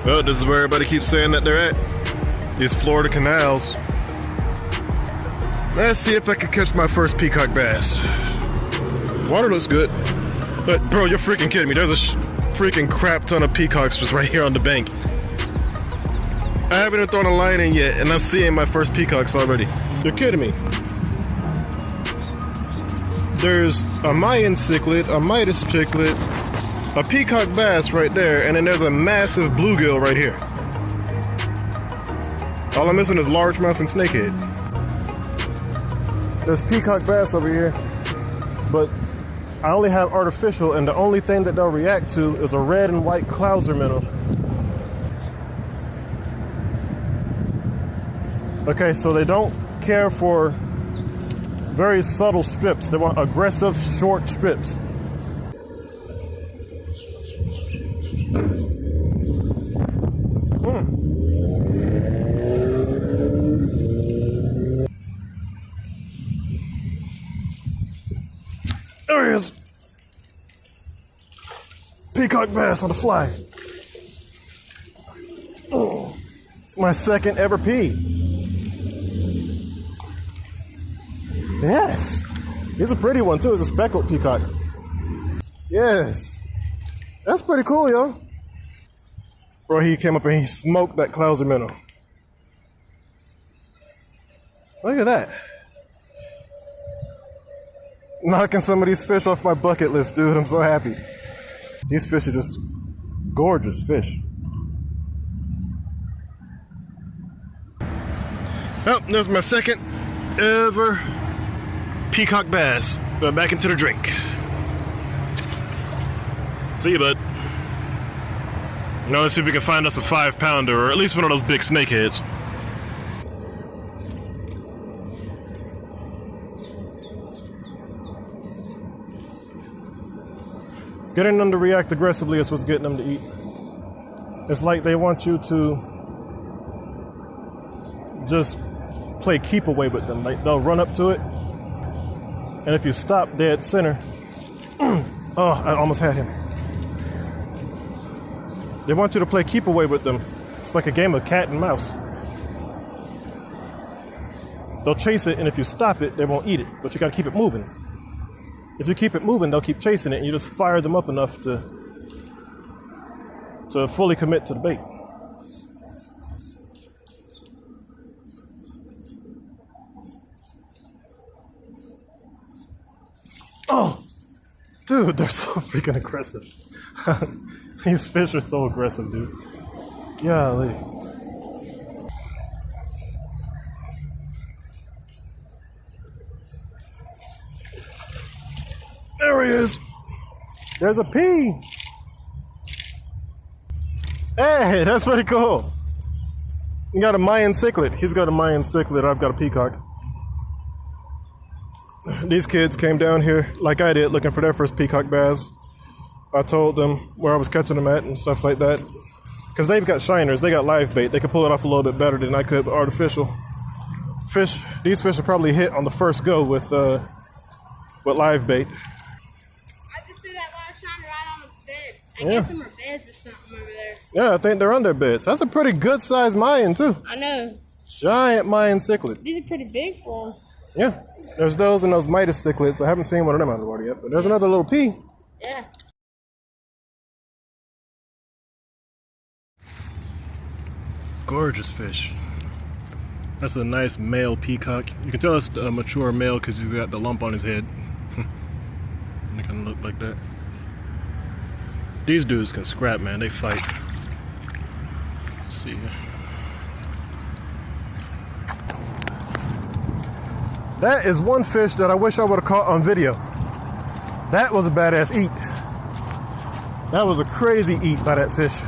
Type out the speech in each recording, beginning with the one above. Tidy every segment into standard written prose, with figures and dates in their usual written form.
Well, this is where everybody keeps saying that they're at. These Florida canals. Let's see if I can catch my first peacock bass. Water looks good. But bro, you're freaking kidding me. There's a freaking crap ton of peacocks just right here on the bank. I haven't even thrown a line in yet, and I'm seeing my first peacocks already. You're kidding me. There's a Mayan cichlid, a Midas cichlid, a peacock bass right there, and then there's a massive bluegill right here. All I'm missing is largemouth and snakehead. There's peacock bass over here, but I only have artificial, and the only thing that they'll react to is a red and white clouser minnow. Okay, so they don't care for very subtle strips. They want aggressive, short strips. There he is. Peacock bass on the fly. Oh, it's my second ever pea. Yes. He's a pretty one too. It's a speckled peacock. Yes. That's pretty cool, yo. Bro, he came up and he smoked that clouser minnow. Look at that. Knocking some of these fish off my bucket list, dude. I'm so happy. These fish are just gorgeous fish. Oh, there's my second ever peacock bass. Going back into the drink. See you, bud. Now let's see if we can find us a 5-pounder, or at least one of those big snakeheads. Getting them to react aggressively is what's getting them to eat. It's like they want you to just play keep away with them. Like they'll run up to it, and if you stop dead center, oh, I almost had him. They want you to play keep away with them. It's like a game of cat and mouse. They'll chase it, and if you stop it, they won't eat it, but you gotta keep it moving. If you keep it moving, they'll keep chasing it, and you just fire them up enough to fully commit to the bait. Oh, dude, they're so freaking aggressive. These fish are so aggressive, dude. Golly. There he is. There's a pea. Hey, that's pretty cool. You got a Mayan cichlid. He's got a Mayan cichlid. I've got a peacock. These kids came down here like I did looking for their first peacock bass. I told them where I was catching them at and stuff like that. Because they've got shiners. They got live bait. They could pull it off a little bit better than I could with artificial. Fish, these fish are probably hit on the first go with live bait. I guess them are beds or something over there. Yeah, I think they're under beds. That's a pretty good sized Mayan too. I know. Giant Mayan cichlid. These are pretty big for them. Yeah. There's those and those Midas cichlids. I haven't seen one of them underwater yet, but there's another little pea. Yeah. Gorgeous fish. That's a nice male peacock. You can tell it's a mature male because he's got the lump on his head. They kind of look like that. These dudes can scrap, man. They fight. Let's see here. That is one fish that I wish I would have caught on video. That was a badass eat. That was a crazy eat by that fish.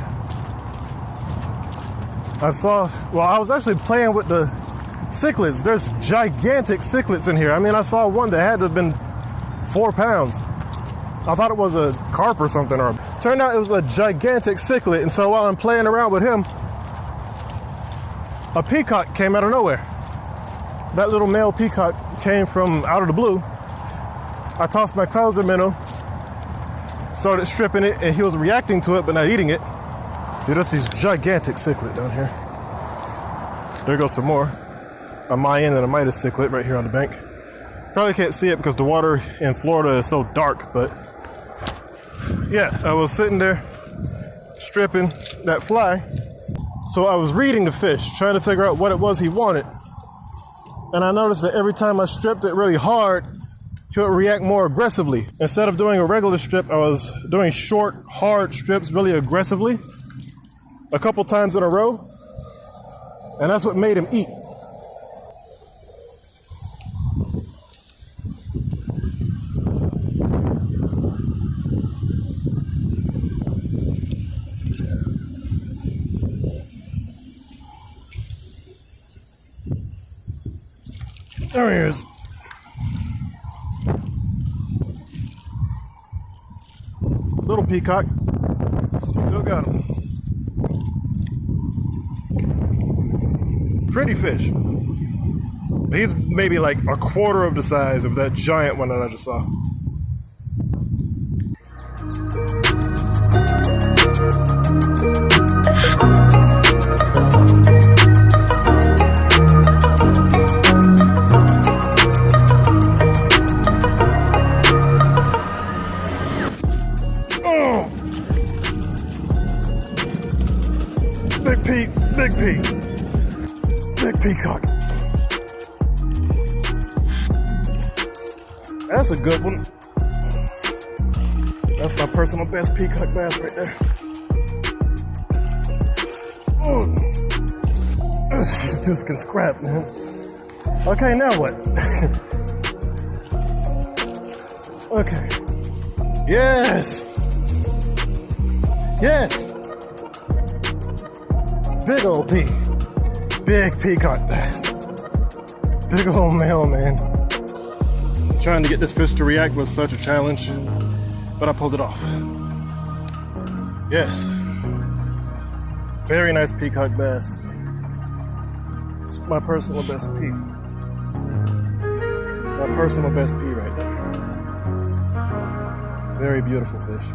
I was actually playing with the cichlids. There's gigantic cichlids in here. I mean, I saw one that had to have been 4 pounds. I thought it was a carp or something, or turned out it was a gigantic cichlid. And so while I'm playing around with him, a peacock came out of nowhere. That little male peacock came from out of the blue. I tossed my clouser minnow, started stripping it, and he was reacting to it but not eating it. See, there's these gigantic cichlid down here. There goes some more. A Mayan and a Midas cichlid right here on the bank. Probably can't see it because the water in Florida is so dark, but yeah, I was sitting there stripping that fly. So I was reading the fish, trying to figure out what it was he wanted. And I noticed that every time I stripped it really hard, he would react more aggressively. Instead of doing a regular strip, I was doing short, hard strips really aggressively, a couple times in a row. And that's what made him eat. There he is. Little peacock. Still got him. Pretty fish. He's maybe like a quarter of the size of that giant one that I just saw. Oh! Big peacock. That's a good one. That's my personal best peacock bass right there. Oh, these dudes can scrap, man. Okay, now what? Okay. Yes. Yes. Big old pea. Big peacock bass. Big old male, man. Trying to get this fish to react was such a challenge, but I pulled it off. Yes. Very nice peacock bass. It's my personal best pea. My personal best pea right there. Very beautiful fish.